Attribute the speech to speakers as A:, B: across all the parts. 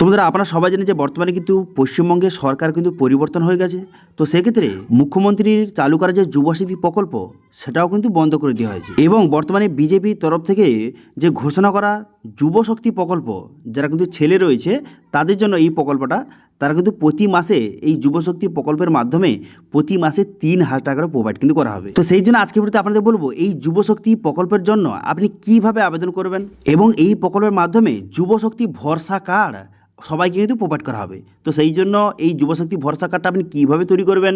A: তোমাদের আপনারা সবাই জানেন যে বর্তমানে কিন্তু পশ্চিমবঙ্গের সরকার কিন্তু পরিবর্তন হয়ে গেছে। তো সেক্ষেত্রে মুখ্যমন্ত্রীর চালু করা যে যুবশক্তি প্রকল্প সেটাও কিন্তু বন্ধ করে দেওয়া হয়েছে, এবং বর্তমানে বিজেপির তরফ থেকে যে ঘোষণা করা যুবশক্তি প্রকল্প, যারা কিন্তু ছেলে রয়েছে তাদের জন্য এই প্রকল্পটা, তারা কিন্তু প্রতি মাসে এই যুবশক্তি প্রকল্পের মাধ্যমে প্রতি মাসে 3,000 টাকা করে প্রোভাইড কিন্তু করা হবে। তো সেই জন্য আজকে ভিডিওতে আপনাদের বলবো এই যুবশক্তি প্রকল্পের জন্য আপনি কিভাবে আবেদন করবেন, এবং এই প্রকল্পের মাধ্যমে যুবশক্তি ভরসা কার্ড সবাইকে কিন্তু প্রোভাইড করা হবে। তো সেই জন্য এই যুবশক্তি ভরসা কার্ডটা আপনি কীভাবে তৈরি করবেন,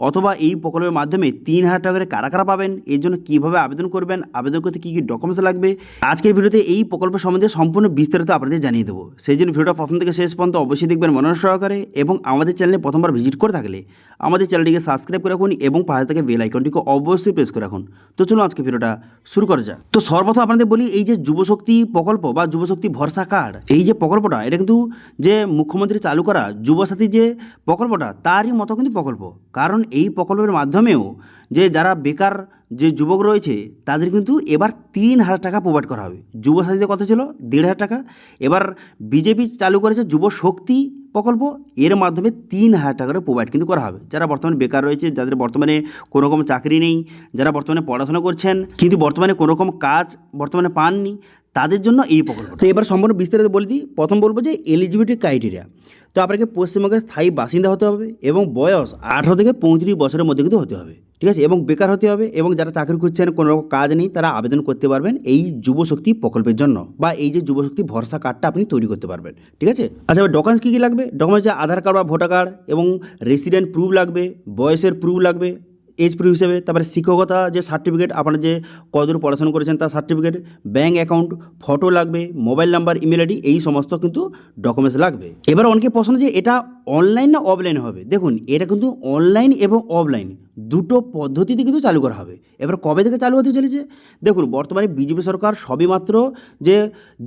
A: অথবা এই প্রকল্পের মাধ্যমে 3,000 টাকা করে কারা কারা পাবেন, এর জন্য কীভাবে আবেদন করবেন, আবেদন করতে কী কী ডকুমেন্টস লাগবে, আজকের ভিডিওতে এই প্রকল্প সম্বন্ধে সম্পূর্ণ বিস্তারিত আপনাদের জানিয়ে দেবো। সেই জন্য ভিডিওটা প্রথম থেকে শেষ পর্যন্ত অবশ্যই দেখবেন মনোযোগ সহকারে, এবং আমাদের চ্যানেলে প্রথমবার ভিজিট করে থাকলে আমাদের চ্যানেলটিকে সাবস্ক্রাইব করে রাখুন এবং পাশে থেকে বেল আইকনটিকে অবশ্যই প্রেস করে রাখুন। তো চলুন আজকে ভিডিওটা শুরু করা যাক। তো সর্বপ্রথম আপনাদের বলি, এই যে যুবশক্তি প্রকল্প বা যুবশক্তি ভরসা কার্ড, এই যে প্রকল্পটা, এটা কিন্তু যে মুখ্যমন্ত্রী চালু করা যুবসাথী যে প্রকল্পটা তারই মতো কিন্তু প্রকল্প। কারণ এই প্রকল্পের মাধ্যমেও যে যারা বেকার যে যুবক রয়েছে তাদের কিন্তু এবার 3,000 টাকা প্রোভাইড করা হবে। যুবসাথীতে কত ছিল? 1,500 টাকা। এবার বিজেপি চালু করেছে যুবশক্তি প্রকল্প, এর মাধ্যমে 3,000 টাকা করে প্রোভাইড কিন্তু করা হবে। যারা বর্তমানে বেকার রয়েছে, যাদের বর্তমানে কোনো রকম চাকরি নেই, যারা বর্তমানে পড়াশোনা করছেন কিন্তু বর্তমানে কোনো রকম কাজ বর্তমানে পাননি, তাদের জন্য এই প্রকল্প। তো এবার সম্পূর্ণ বিস্তারিত বলে দিই। প্রথম বলবো যে এলিজিবিলিটি ক্রাইটেরিয়া। তো আপনাকে পশ্চিমবঙ্গের স্থায়ী বাসিন্দা হতে হবে এবং বয়স 18 থেকে 35 বছরের মধ্যে কিন্তু হতে হবে, ঠিক আছে, এবং বেকার হতে হবে, এবং যারা চাকরি করছেন কোনো রকম কাজ নেই তারা আবেদন করতে পারবেন এই যুবশক্তি প্রকল্পের জন্য, বা এই যে যুবশক্তি ভরসা কার্ডটা আপনি তৈরি করতে পারবেন, ঠিক আছে। আচ্ছা, এবার ডকুমেন্টস কী কী লাগবে? ডকুমেন্টস আধার কার্ড বা ভোটার কার্ড, এবং রেসিডেন্ট প্রুফ লাগবে, বয়সের প্রুফ লাগবে, এজ প্রুফ হিসেবে, তারপরে শিক্ষকতা যে সার্টিফিকেট, আপনারা যে কতদূর পড়াশোনা করেছেন তার সার্টিফিকেট, ব্যাঙ্ক অ্যাকাউন্ট, ফটো লাগবে, মোবাইল নাম্বার, ইমেল আইডি, এই সমস্ত কিন্তু ডকুমেন্টস লাগবে। এবার অনেকে প্রশ্ন যে এটা অনলাইন না অফলাইন হবে। দেখুন, এটা কিন্তু অনলাইন এবং অফলাইন দুটো পদ্ধতিতে কিন্তু চালু করা হবে। এবার কবে থেকে চালু হতে চলেছে? দেখুন, বর্তমানে বিজেপি সরকার সবেমাত্র যে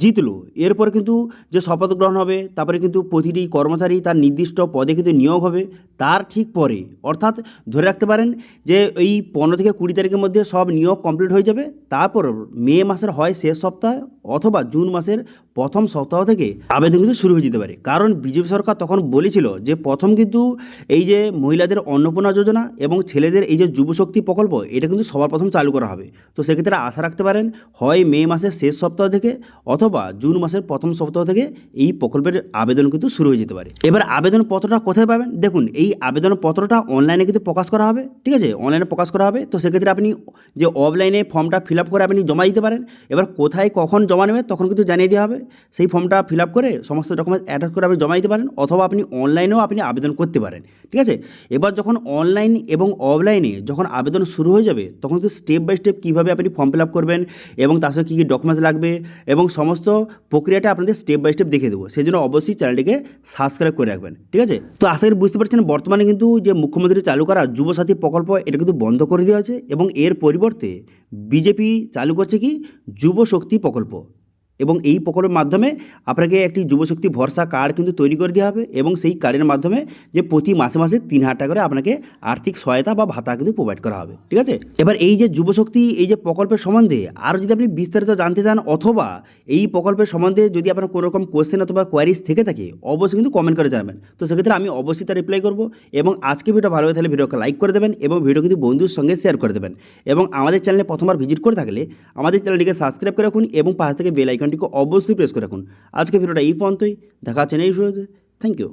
A: জিতলো, এরপর কিন্তু যে শপথ গ্রহণ হবে, তারপরে কিন্তু প্রতিটি কর্মচারী তার নির্দিষ্ট পদে কিন্তু নিয়োগ হবে। তার ঠিক পরে, অর্থাৎ ধরে রাখতে পারেন যে এই 15 থেকে 20 তারিখের মধ্যে সব নিয়োগ কমপ্লিট হয়ে যাবে। তারপর মে মাসের হয় শেষ সপ্তাহ অথবা জুন মাসের প্রথম সপ্তাহ থেকে আবেদন কিন্তু শুরু হয়ে যেতে পারে। কারণ বিজেপি সরকার তখন বলেছিল যে প্রথম কিন্তু এই যে মহিলাদের অন্নপূর্ণা যোজনা এবং ছেলেদের এই যে যুবশক্তি প্রকল্প, এটা কিন্তু সবার প্রথম চালু করা হবে। তো সেক্ষেত্রে আশা রাখতে পারেন হয় মে মাসের শেষ সপ্তাহ থেকে অথবা জুন মাসের প্রথম সপ্তাহ থেকে এই প্রকল্পের আবেদন কিন্তু শুরু হয়ে যেতে পারে। এবার আবেদনপত্রটা কোথায় পাবেন? দেখুন, এই আবেদনপত্রটা অনলাইনে কিন্তু প্রকাশ করা হবে, ঠিক আছে, অনলাইনে প্রকাশ করা হবে। তো সেক্ষেত্রে আপনি যে অফলাইনে ফর্মটা ফিল আপ করে আপনি জমা দিতে পারেন। এবার কোথায় কখন জমা নেবেন তখন কিন্তু জানিয়ে দেওয়া হবে। সেই ফর্মটা ফিল আপ করে সমস্ত ডকুমেন্টস অ্যাটাচ করে আপনি জমা দিতে পারেন, অথবা আপনি অনলাইনেও আপনি আবেদন করতে পারেন, ঠিক আছে। এবার যখন অনলাইন এবং অফলাইনে যখন আবেদন শুরু হয়ে যাবে, তখন কিন্তু স্টেপ বাই স্টেপ কীভাবে আপনি ফর্ম ফিল আপ করবেন এবং তার সাথে কী কী ডকুমেন্টস লাগবে এবং সমস্ত প্রক্রিয়াটা আপনাদের স্টেপ বাই স্টেপ দেখিয়ে দেবো। সেই জন্য অবশ্যই চ্যানেলটিকে সাবস্ক্রাইব করে রাখবেন, ঠিক আছে। তো আশা করি বুঝতে পারছেন, বর্তমানে কিন্তু যে মুখ্যমন্ত্রী চালু করা যুবসাথী প্রকল্প, এটা কিন্তু বন্ধ করে দেওয়া হয়েছে, এবং এর পরিবর্তে বিজেপি চালু করছে কি যুবশক্তি প্রকল্প। এবং এই প্রকল্পের মাধ্যমে আপনাকে একটি যুবশক্তি ভরসা কার্ড কিন্তু তৈরি করে দেওয়া হবে, এবং সেই কার্ডের মাধ্যমে যে প্রতি মাসে মাসে 3,000 টাকা করে আপনাকে আর্থিক সহায়তা বা ভাতা কিন্তু প্রোভাইড করা হবে, ঠিক আছে। এবার এই যে যুবশক্তি এই যে প্রকল্পের সম্বন্ধে আরও যদি আপনি বিস্তারিত জানতে চান, অথবা এই প্রকল্পের সম্বন্ধে যদি আপনার কোনো রকম কোয়েশ্চেন অথবা কোয়ারিজ থেকে থাকে, অবশ্যই কিন্তু কমেন্ট করে জানাবেন। তো সেক্ষেত্রে আমি অবশ্যই তার রিপ্লাই করবো। এবং আজকে ভিডিও ভালো হয়ে থাকলে ভিডিওকে লাইক করে দেবেন, এবং ভিডিও কিন্তু বন্ধুর সঙ্গে শেয়ার করে দেবেন। এবং আমাদের চ্যানেলে প্রথমবার ভিজিট করে থাকলে আমাদের চ্যানেলটিকে সাবস্ক্রাইব করে রাখুন, এবং পাশে থেকে বেল আইকনটিকে অবশ্যই প্রেস করে রাখুন। আজকে ভিডিওটা এই পর্যন্তই, দেখা হচ্ছে নেক্সট ভিডিওতে। Thank you.